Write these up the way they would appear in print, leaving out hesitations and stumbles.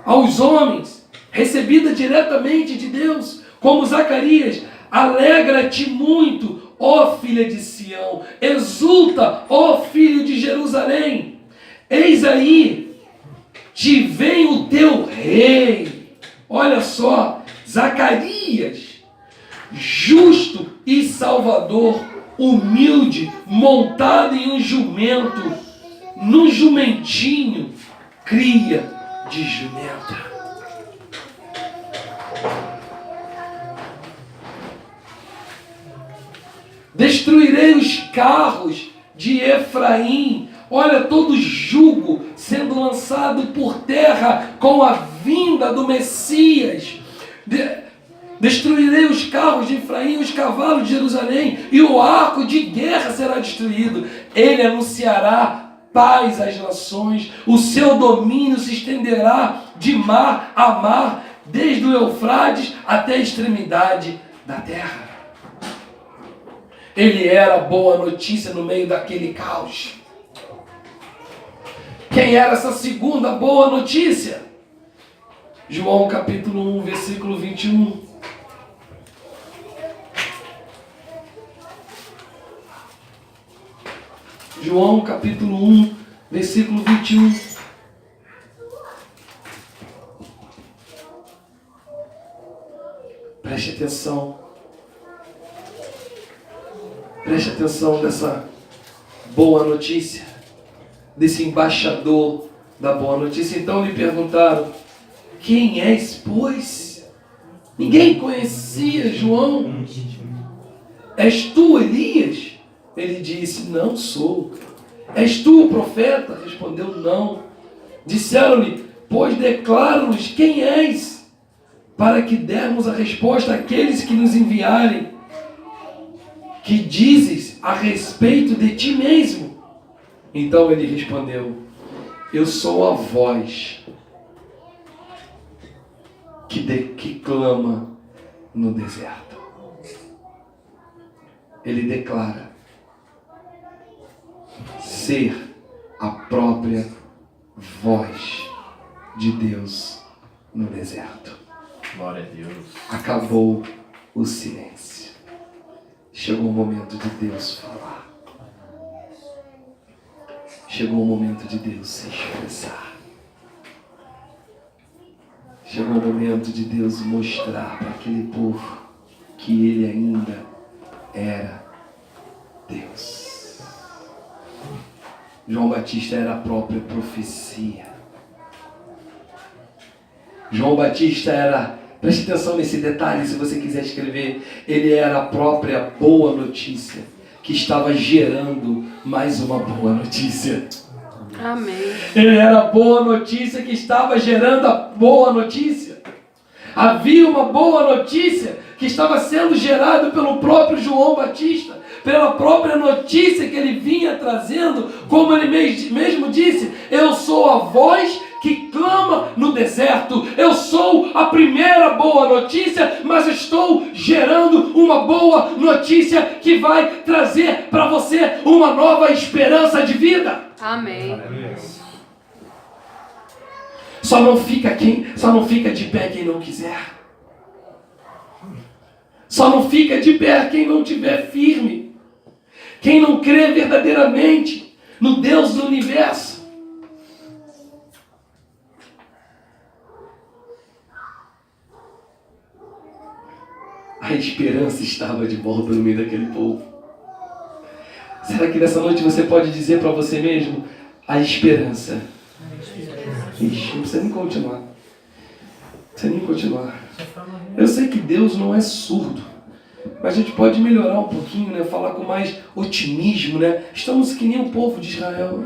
aos homens, recebida diretamente de Deus, como Zacarias: alegra-te muito, ó filha de Sião, exulta, ó filho de Jerusalém, eis aí, te vem o teu rei. Olha só, Zacarias, justo e salvador, humilde, montado em um jumento, num jumentinho, cria de jumenta. Destruirei os carros de Efraim. Olha, todo jugo sendo lançado por terra com a vinda do Messias. Destruirei os carros de Efraim, os cavalos de Jerusalém, e o arco de guerra será destruído. Ele anunciará paz às nações, o seu domínio se estenderá de mar a mar, desde o Eufrates até a extremidade da terra. Ele era boa notícia no meio daquele caos. Quem era essa segunda boa notícia? João capítulo 1, versículo 21. João capítulo 1, versículo 21. Preste atenção. Preste atenção nessa boa notícia, desse embaixador da boa notícia. Então lhe perguntaram: quem és, pois? Ninguém conhecia João. És tu Elias? Ele disse: não sou. És tu o profeta? Respondeu: não. Disseram-lhe: pois declara-nos quem és, para que dermos a resposta àqueles que nos enviarem. Que dizes a respeito de ti mesmo? Então ele respondeu: eu sou a voz que clama no deserto. Ele declara ser a própria voz de Deus no deserto. Glória a Deus. Acabou o silêncio. Chegou o momento de Deus falar. Chegou o momento de Deus se expressar. Chegou o momento de Deus mostrar para aquele povo que Ele ainda era Deus. João Batista era a própria profecia. João Batista era... Preste atenção nesse detalhe, se você quiser escrever. Ele era a própria boa notícia que estava gerando mais uma boa notícia. Amém. Ele era a boa notícia que estava gerando a boa notícia. Havia uma boa notícia que estava sendo gerada pelo próprio João Batista, pela própria notícia que ele vinha trazendo, como ele mesmo disse: eu sou a voz que clama no deserto. Eu sou a primeira boa notícia, mas estou gerando uma boa notícia que vai trazer para você uma nova esperança de vida. Amém. Só não fica de pé quem não quiser. Só não fica de pé quem não estiver firme. Quem não crê verdadeiramente no Deus do universo. A esperança estava de volta no meio daquele povo. Será que nessa noite você pode dizer para você mesmo: a esperança? Ixi, não precisa nem continuar. Não precisa nem continuar. Eu sei que Deus não é surdo, mas a gente pode melhorar um pouquinho, né? Falar com mais otimismo, né? Estamos que nem o povo de Israel,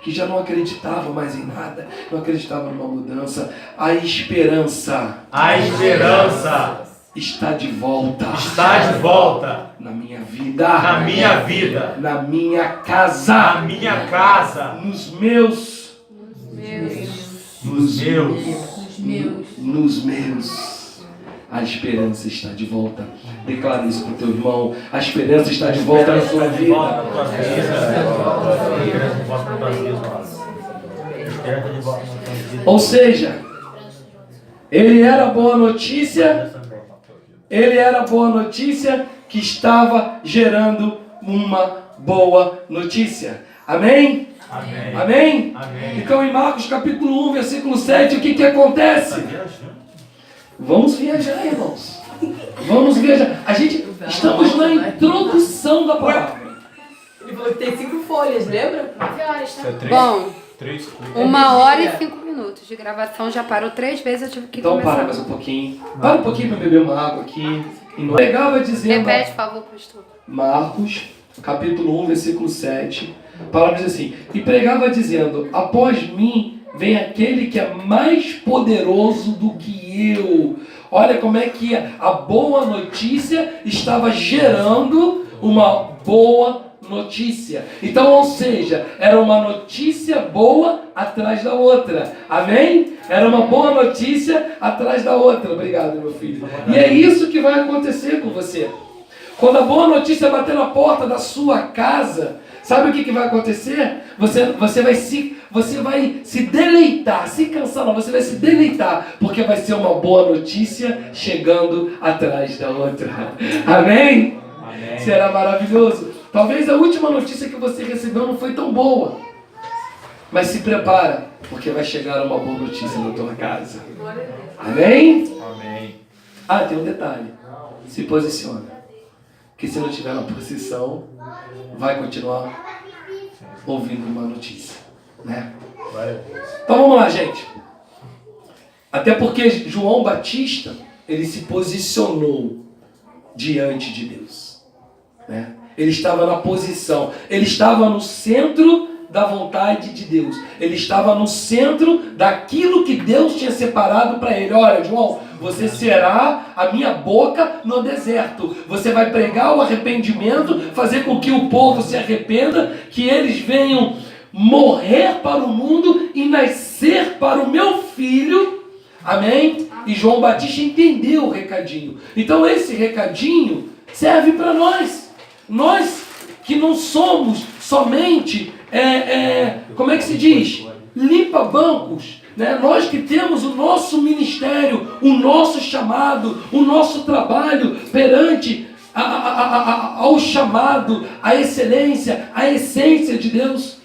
que já não acreditava mais em nada, não acreditava numa mudança. A esperança. A esperança Está de volta. está de volta Na minha vida. na minha vida, Na minha casa. na minha casa, Nos meus. nos meus. Nos meus. A esperança está de volta. Declara isso para o teu irmão. A esperança está de volta na sua vida. Ou seja, ele era a boa notícia, que estava gerando uma boa notícia. Amém? Amém. Amém? Amém. Então em Marcos capítulo 1, versículo 7, o que acontece? Vamos viajar, irmãos. Vamos viajar. Estamos na introdução da palavra. Ele falou que tem 5 folhas, lembra? Bom, 1h e 5 minutos de gravação, já parou 3 vezes, eu tive que Então começar. para mais um pouquinho. Para um pouquinho para beber uma água aqui. Pregava dizendo... Repete, por favor, pastor. Marcos, capítulo 1, versículo 7. A palavra diz assim: e pregava dizendo: após mim vem aquele que é mais poderoso do que eu. Olha como é que a boa notícia estava gerando uma boa notícia. Então, ou seja, era uma notícia boa atrás da outra. Amém? Era uma boa notícia atrás da outra. Obrigado, meu filho. E é isso que vai acontecer com você. Quando a boa notícia bater na porta da sua casa, sabe o que vai acontecer? Você vai se deleitar, se cansar não, você vai se deleitar, porque vai ser uma boa notícia chegando atrás da outra. Amém? Amém. Será maravilhoso. Talvez a última notícia que você recebeu não foi tão boa, mas se prepara, porque vai chegar uma boa notícia na tua casa. Amém? Amém. Ah, tem um detalhe. Se posiciona. Que se não tiver na posição, vai continuar ouvindo uma notícia, né? Então vamos lá, gente. Até porque João Batista, ele se posicionou diante de Deus, né? Ele estava na posição, ele estava no centro da vontade de Deus. Ele estava no centro daquilo que Deus tinha separado para ele. Olha, João, você será a minha boca no deserto. Você vai pregar o arrependimento, fazer com que o povo se arrependa, que eles venham morrer para o mundo e nascer para o meu filho. Amém? E João Batista entendeu o recadinho. Então esse recadinho serve para nós. Nós que não somos somente, como é que se diz? Limpa bancos. Né? Nós que temos o nosso ministério, o nosso chamado, o nosso trabalho perante ao chamado, a excelência, a essência de Deus.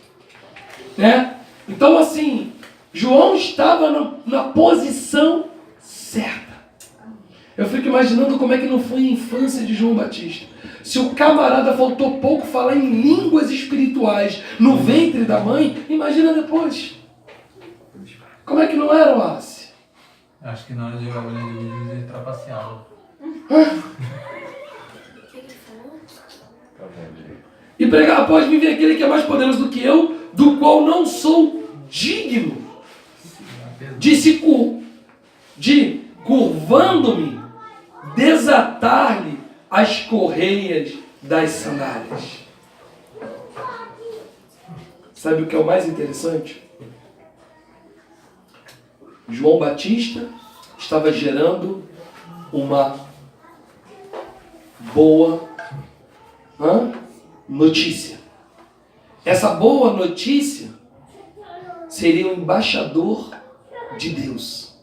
Né? Então assim, João estava na posição certa. Eu fico imaginando como é que não foi a infância de João Batista. Se o camarada faltou pouco falar em línguas espirituais no ventre da mãe, imagina depois. Como é que não era, Wallace? Acho que na hora de jogar bolinha de vídeo ele trapaceava. E pregar após mim vem aquele que é mais poderoso do que eu, do qual não sou digno de curvando-me, desatar-lhe as correias das sandálias. Sabe o que é o mais interessante? João Batista estava gerando uma boa notícia. Essa boa notícia seria o embaixador de Deus.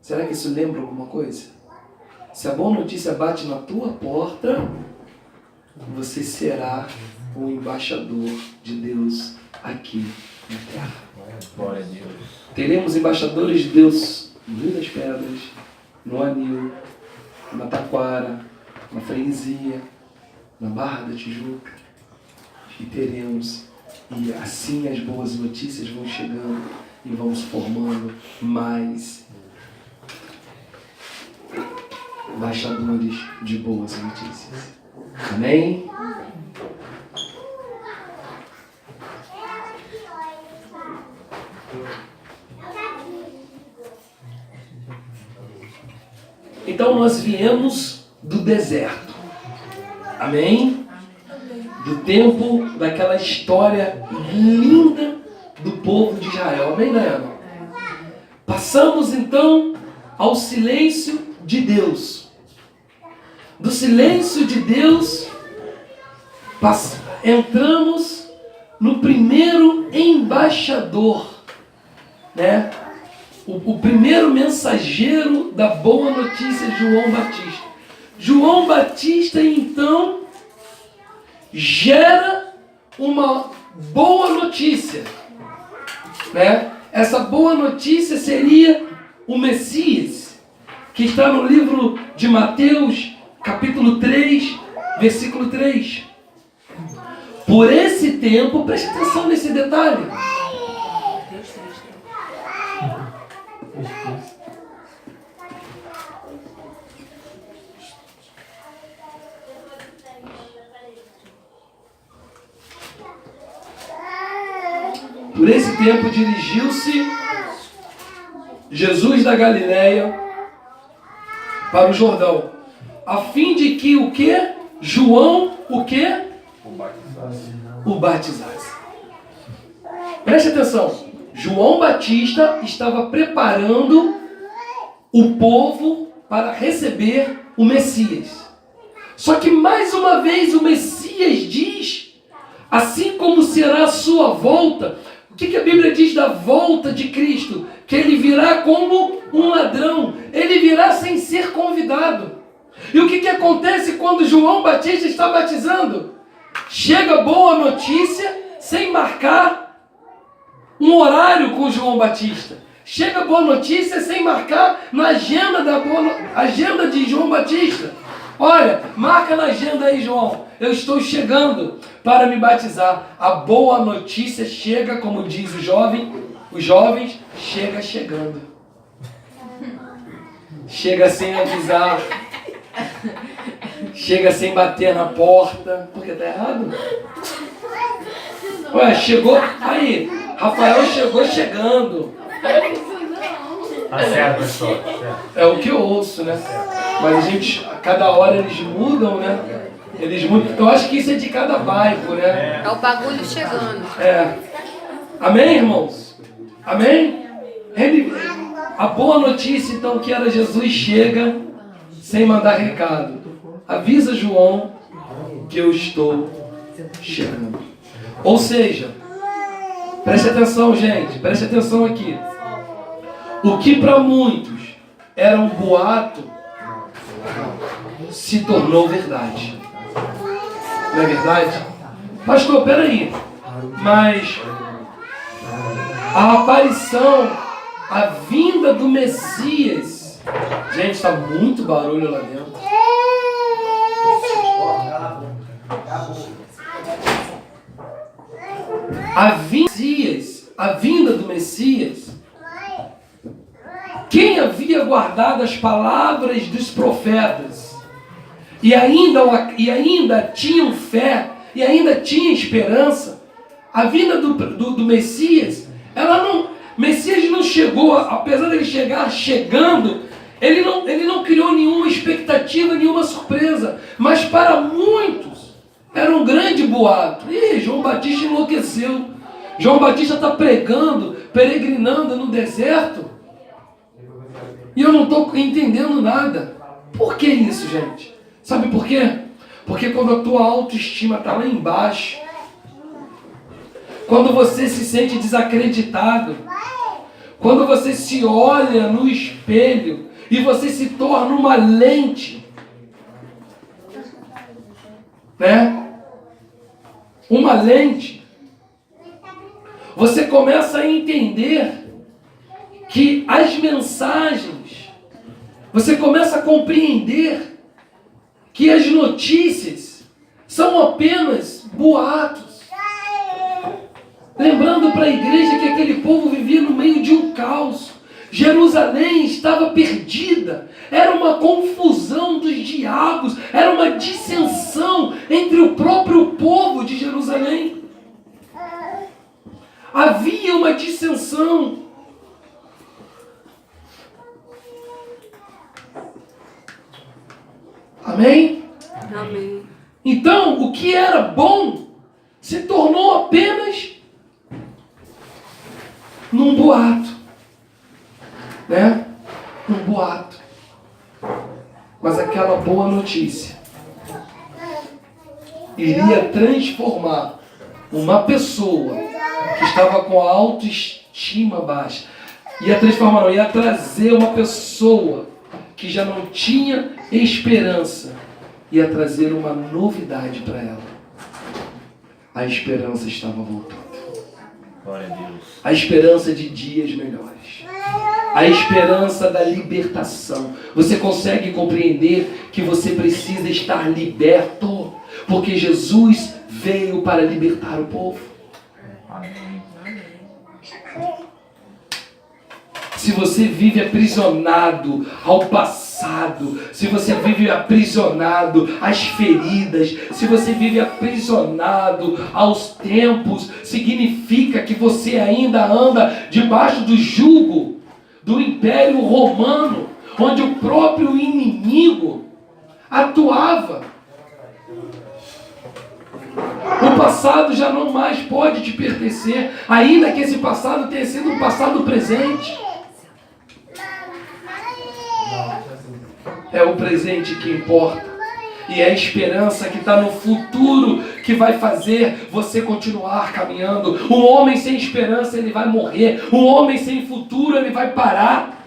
Será que isso lembra alguma coisa? Se a boa notícia bate na tua porta, você será o embaixador de Deus aqui na terra. Glória a Deus. Teremos embaixadores de Deus no Rio das Pedras, no Anil, na Taquara, na Freguesia, na Barra da Tijuca. E teremos, e assim as boas notícias vão chegando e vamos formando mais embaixadores de boas notícias. Amém? Então nós viemos do deserto. Amém? Do tempo daquela história linda do povo de Israel. Amém, Dayana? Passamos então ao silêncio de Deus. Do silêncio de Deus, entramos no primeiro embaixador, né? O primeiro mensageiro da boa notícia, João Batista. João Batista, então, gera uma boa notícia, né? Essa boa notícia seria o Messias, que está no livro de Mateus, capítulo 3, versículo 3. Por esse tempo, preste atenção nesse detalhe. Por esse tempo dirigiu-se Jesus da Galileia para o Jordão, a fim de que o quê? João, o quê? O batizasse. Preste atenção. João Batista estava preparando o povo para receber o Messias. Só que mais uma vez o Messias diz, assim como será a sua volta. O que a Bíblia diz da volta de Cristo? Que ele virá como um ladrão. Ele virá sem ser convidado. E o que acontece quando João Batista está batizando? Chega boa notícia sem marcar um horário com João Batista. Chega boa notícia sem marcar na agenda de João Batista. Olha, marca na agenda aí, João. Eu estou chegando para me batizar. A boa notícia chega, como diz os jovens, chega chegando. Chega sem avisar. Chega sem bater na porta. Porque tá errado? Ué, chegou. Aí, Rafael chegou chegando. Tá certo, pessoal. É o que eu ouço, né? Mas a gente, a cada hora eles mudam, né? Eles mudam. Eu acho que isso é de cada bairro, né? É o bagulho chegando. É. Amém, irmãos? Amém? A boa notícia, então, que era Jesus chega sem mandar recado. Avisa João que eu estou chegando. Ou seja, preste atenção, gente. Preste atenção aqui. O que para muitos era um boato se tornou verdade. Não é verdade? Pastor, peraí. Mas a aparição, a vinda do Messias. Gente, está muito barulho lá dentro. A vinda do Messias. Quem havia guardado as palavras dos profetas e ainda tinham fé e ainda tinha esperança, a vinda do Messias, Messias não chegou, apesar dele chegar chegando, ele não criou nenhuma expectativa, nenhuma surpresa, mas para muitos era um grande boato. Ih, João Batista enlouqueceu. João Batista está pregando, peregrinando no deserto. E eu não estou entendendo nada. Por que isso, gente? Sabe por quê? Porque quando a tua autoestima está lá embaixo, quando você se sente desacreditado, quando você se olha no espelho e você se torna uma lente, né? Uma lente, você começa a entender que as mensagens, você começa a compreender que as notícias são apenas boatos. Lembrando para a igreja que aquele povo vivia no meio de um caos. Jerusalém estava perdida. Era uma confusão dos diabos. Era uma dissensão entre o próprio povo de Jerusalém. Havia uma dissensão. Amém? Amém. Então, o que era bom se tornou apenas num boato, né? Um boato. Mas aquela boa notícia iria transformar uma pessoa que estava com a autoestima baixa, ia transformar, não, ia trazer uma pessoa que já não tinha esperança, ia trazer uma novidade para ela. A esperança estava voltando. Glória a Deus. A esperança de dias melhores. A esperança da libertação. Você consegue compreender que você precisa estar liberto? Porque Jesus veio para libertar o povo. Amém. Se você vive aprisionado ao passado, se você vive aprisionado às feridas, se você vive aprisionado aos tempos, significa que você ainda anda debaixo do jugo do Império Romano, onde o próprio inimigo atuava. O passado já não mais pode te pertencer, ainda que esse passado tenha sido um passado presente. É o presente que importa. E é a esperança que está no futuro que vai fazer você continuar caminhando. Um homem sem esperança, ele vai morrer. Um homem sem futuro, ele vai parar.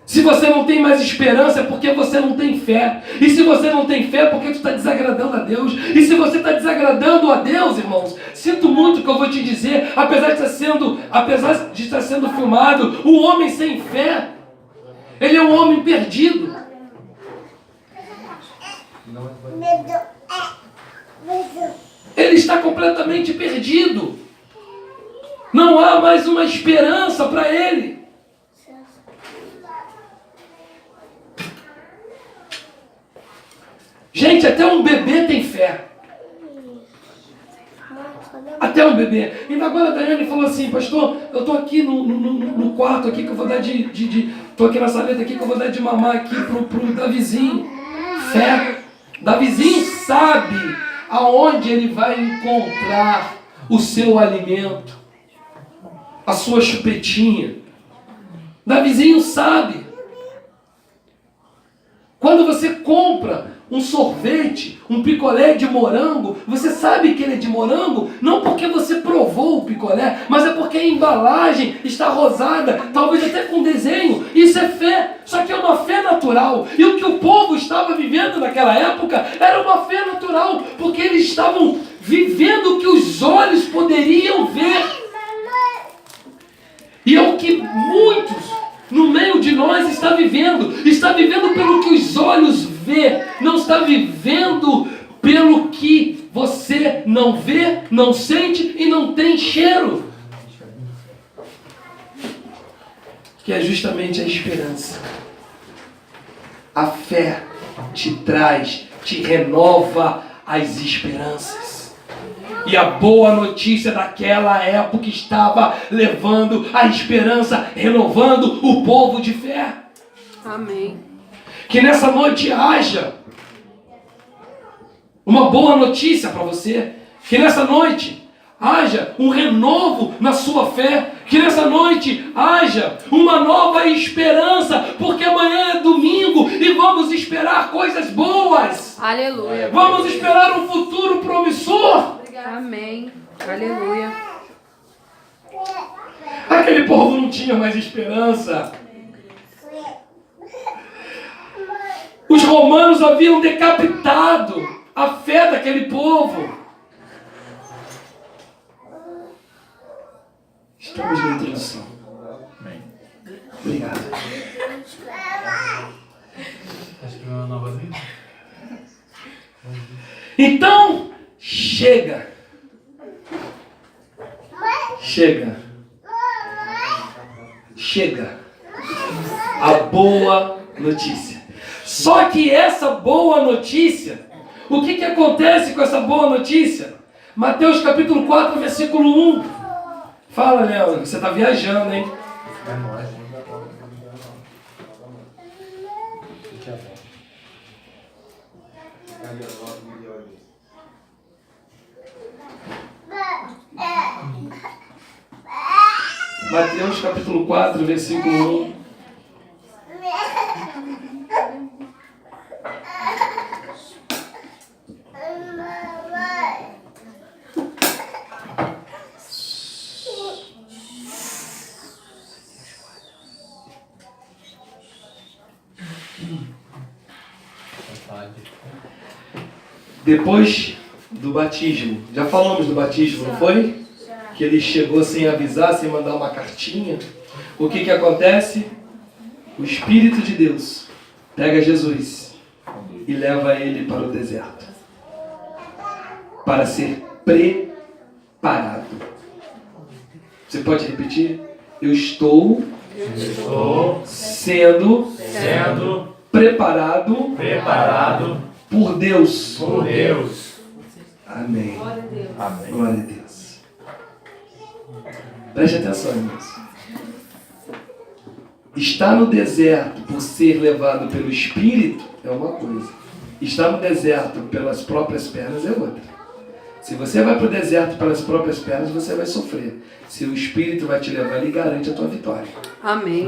Se você não tem mais esperança, é porque você não tem fé. E se você não tem fé, é porque tu está desagradando a Deus. E se você está desagradando a Deus, irmãos, sinto muito que eu vou te dizer, apesar de estar sendo filmado, um homem sem fé, ele é um homem perdido. Ele está completamente perdido. Não há mais uma esperança para ele. Gente, até um bebê tem fé. Até um bebê. E agora a Daiane falou assim: pastor, eu estou aqui no quarto aqui que eu vou dar estou aqui na saleta aqui que eu vou dar de mamar aqui pro Davizinho. Fé. Davizinho sabe aonde ele vai encontrar o seu alimento, a sua chupetinha. Davizinho sabe. Quando você compra um sorvete, um picolé de morango, você sabe que ele é de morango, não porque você provou o picolé, mas é porque a embalagem está rosada, talvez até com desenho. Isso é fé, só que é uma fé natural. E o que o povo estava vivendo naquela época era uma fé natural, porque eles estavam vivendo o que os olhos poderiam ver. E é o que muitos no meio de nós está vivendo pelo que os olhos vê, não está vivendo pelo que você não vê, não sente e não tem cheiro, que é justamente a esperança. A fé te traz, te renova as esperanças. E a boa notícia daquela época estava levando a esperança, renovando o povo de fé. Amém. Que nessa noite haja uma boa notícia para você. Que nessa noite haja um renovo na sua fé. Que nessa noite haja uma nova esperança. Porque amanhã é domingo e vamos esperar coisas boas. Aleluia. Vamos esperar um futuro promissor. Amém. Aleluia. Aquele povo não tinha mais esperança. Os romanos haviam decapitado a fé daquele povo. Estamos na introdução. Obrigado. Acho que é uma nova vida. Então, chega. Chega. Chega. A boa notícia. Só que essa boa notícia, o que acontece com essa boa notícia? Mateus capítulo 4, versículo 1. Fala, Leandro, você está viajando, hein? Mateus capítulo 4, versículo 1. Depois do batismo, já falamos do batismo, não foi? Que ele chegou sem avisar, sem mandar uma cartinha. O que acontece? O Espírito de Deus pega Jesus e leva ele para o deserto para ser preparado. Você pode repetir? Eu estou sendo preparado por Deus. Amém. Glória a Deus. Preste atenção, irmãos. Estar no deserto por ser levado pelo Espírito é uma coisa. Estar no deserto pelas próprias pernas é outra. Se você vai para o deserto pelas próprias pernas, você vai sofrer. Se o Espírito vai te levar, ele garante a tua vitória. Amém.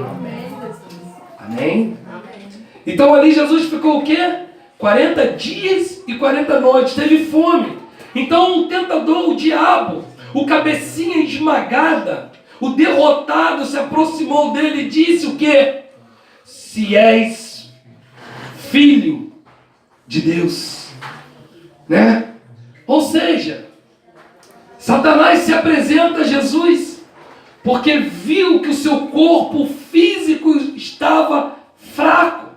Amém? Então ali Jesus ficou o quê? 40 dias e 40 noites. Teve fome. Então o tentador, o diabo, o cabecinha esmagada, o derrotado se aproximou dele e disse o quê? Se és filho de Deus. Né? Ou seja, Satanás se apresenta a Jesus porque viu que o seu corpo físico estava fraco.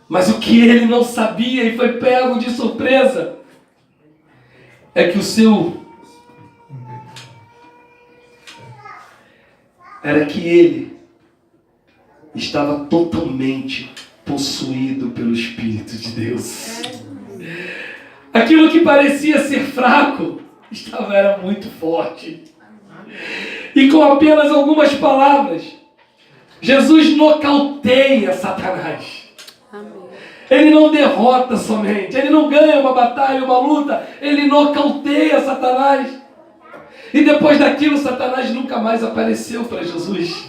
Mas o que ele não sabia e foi pego de surpresa é que ele estava totalmente possuído pelo Espírito de Deus. Aquilo que parecia ser fraco era muito forte. E com apenas algumas palavras, Jesus nocauteia Satanás. Ele não derrota somente, ele não ganha uma batalha, uma luta, ele nocauteia Satanás. E depois daquilo, Satanás nunca mais apareceu para Jesus.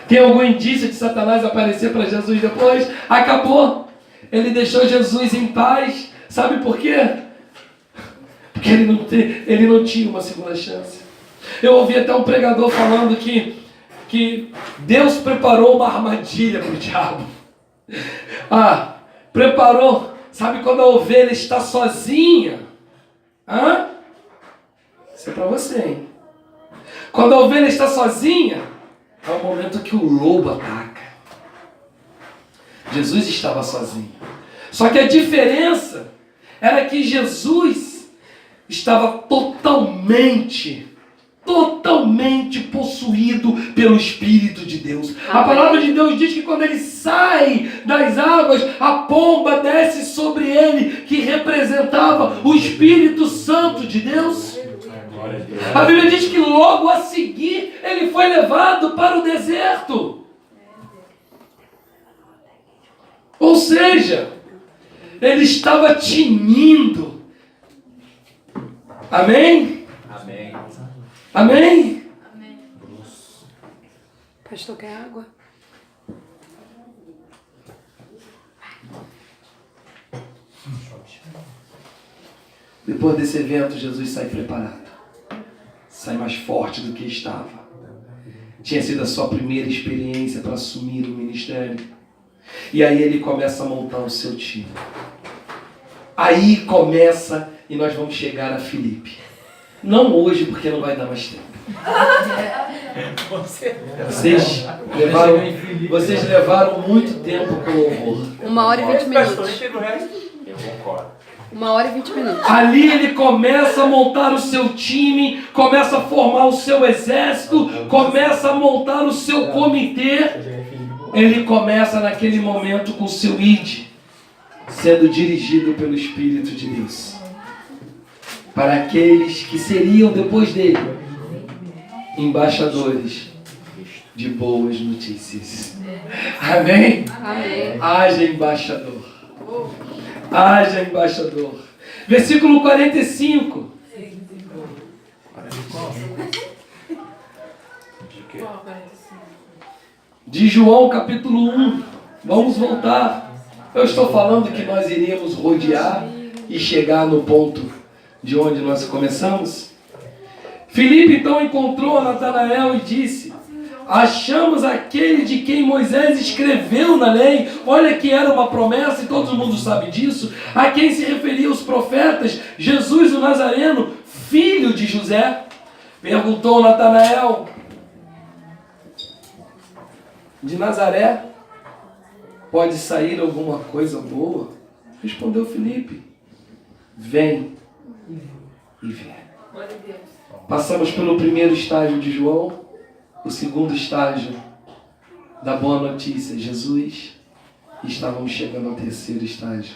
Tem algum indício de Satanás aparecer para Jesus depois? Acabou. Ele deixou Jesus em paz. Sabe por quê? Porque ele não tinha uma segunda chance. Eu ouvi até um pregador falando que Deus preparou uma armadilha para o diabo. Preparou. Sabe quando a ovelha está sozinha? Isso é para você, hein? Quando a ovelha está sozinha, é o momento que o lobo ataca. Jesus estava sozinho. Só que a diferença era que Jesus estava totalmente possuído pelo Espírito de Deus. A palavra de Deus diz que quando ele sai das águas, a pomba desce sobre ele, que representava o Espírito Santo de Deus. A Bíblia diz que logo a seguir ele foi levado para o deserto. Ou seja, ele estava tinindo. Amém? Amém. Amém? Pastor, quer água? Depois desse evento, Jesus sai preparado. Sai mais forte do que estava. Tinha sido a sua primeira experiência para assumir o ministério. E aí ele começa a montar o seu time. Aí começa, e nós vamos chegar a Filipe. Não hoje, porque não vai dar mais tempo. Vocês levaram muito tempo com o louvor. 1h20 minutos. Eu concordo. 1h20 minutos. Ali ele começa a montar o seu time, começa a formar o seu exército, começa a montar o seu comitê. Ele começa naquele momento com o seu ID, sendo dirigido pelo Espírito de Deus. Para aqueles que seriam depois dele embaixadores de boas notícias. Amém? Amém. Haja embaixador. Haja embaixador. Versículo 45. De João capítulo 1. Vamos voltar. Eu estou falando que nós iríamos rodear e chegar no ponto de onde nós começamos. Filipe então encontrou Natanael e disse: Achamos aquele de quem Moisés escreveu na lei. Olha que era uma promessa e todo mundo sabe disso. A quem se referiam os profetas, Jesus o Nazareno, filho de José. Perguntou Natanael: de Nazaré pode sair alguma coisa boa? Respondeu Filipe: vem e vê. Passamos pelo primeiro estágio de João, o segundo estágio da boa notícia, Jesus, e estávamos chegando ao terceiro estágio,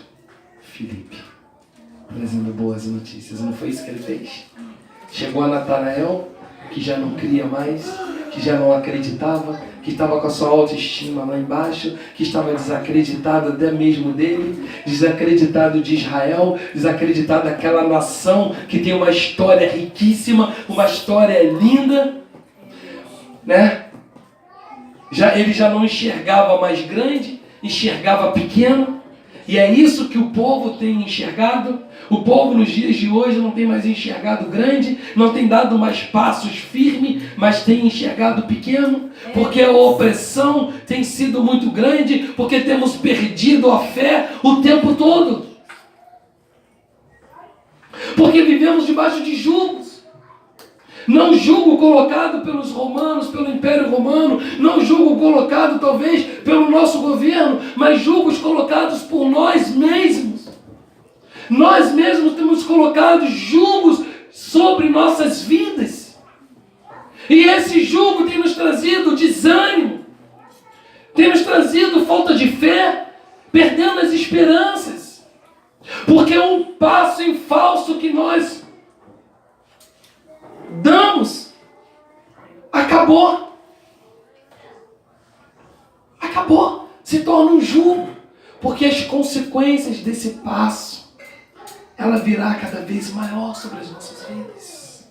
Filipe, trazendo boas notícias. Não foi isso que ele fez? Chegou a Natanael, que já não cria mais, que já não acreditava, que estava com a sua autoestima lá embaixo, que estava desacreditado até mesmo dele, desacreditado de Israel, desacreditado daquela nação que tem uma história riquíssima, uma história linda, né? Ele já não enxergava mais grande, enxergava pequeno, e é isso que o povo tem enxergado. O povo nos dias de hoje não tem mais enxergado grande, não tem dado mais passos firmes, mas tem enxergado pequeno, porque a opressão tem sido muito grande, porque temos perdido a fé o tempo todo. Porque vivemos debaixo de julgos. Não julgo colocado pelos romanos, pelo Império Romano, não julgo colocado talvez pelo nosso governo, mas julgos colocados por nós mesmos. Nós mesmos temos colocado julgos sobre nossas vidas. E esse julgo tem nos trazido desânimo, tem nos trazido falta de fé, perdendo as esperanças. Porque um passo em falso que nós damos, acabou, se torna um julgo, porque as consequências desse passo, ela virá cada vez maior sobre as nossas vidas.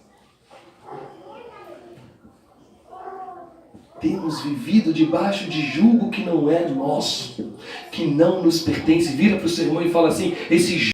Temos vivido debaixo de julgo que não é nosso, que não nos pertence. Vira para o seu irmão e fala assim: esse